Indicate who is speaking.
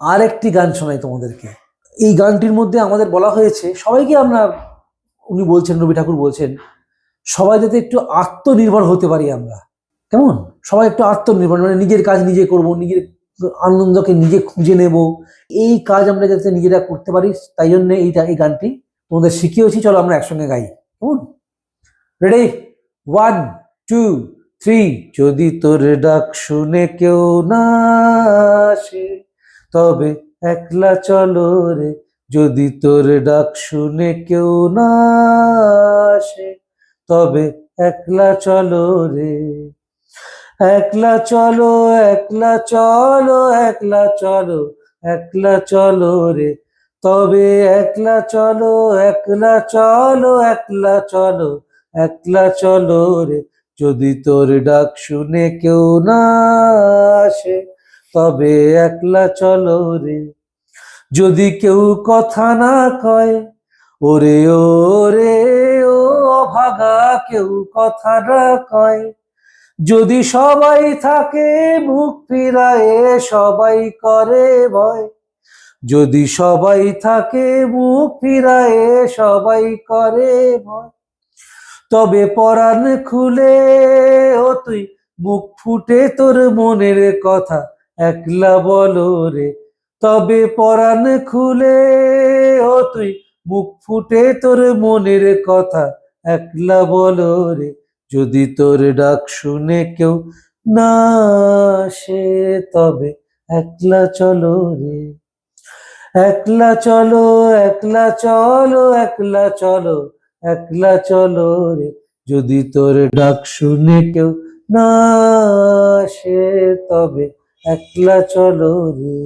Speaker 1: আরেকটি গান শোনাই তোমাদেরকে। এই গানটির মধ্যে আমাদের বলা হয়েছে সবাইকে আমরা, উনি বলছেন, রবি ঠাকুর বলছেন, সবাই যাতে একটু আত্মনির্ভর হতে পারি আমরা। কেমন? সবাই একটু আত্মনির্ভর, মানে নিজের কাজ নিজে করব, নিজের আনন্দকে নিজে খুঁজে নেব, এই কাজ আমরা যাতে নিজেরা করতে পারি, তাই জন্য এই গানটি তোমাদের শিখিয়েছি। চলো আমরা একসঙ্গে গাই। কেমন? রেডি? 1 2 3। যদি তোর ডাক শুনে কেউ না আসে তবে একলা চলো রে, যদি তোর ডাক শুনে কেউ না আসে তবে একলা চলো রে, একলা চলো, একলা চলো, একলা চলো, একলা চলো রে, তবে একলা চলো, একলা চলো, একলা চলো, একলা চলো রে, যদি তোর ডাক শুনে কেউ না আসে তবে একলা চলো রে। যদি কেউ কথা না কয়, ওরে ওরে ও অভাগা, কেউ কথা না কয়, যদি সবাই থাকে মুখ ফিরায়ে, সবাই করে ভয়, যদি সবাই থাকে মুখ ফিরায়ে, সবাই করে ভয়, তবে পরাণ খুলে ও তুই মুখ ফুটে তোর মনের কথা একলা বলো রে, তবে পরাণ খুলে ও তুই মুখ ফুটে তোর মনের কথা একলা বলো রে, যদি তোর ডাক শুনে কেউ না আসে তবে একলা চলো রে, একলা চলো, একলা চলো, একলা চলো, একলা চলো রে, যদি তোর ডাক শুনে কেউ না আসে তবে একলা চলো রে।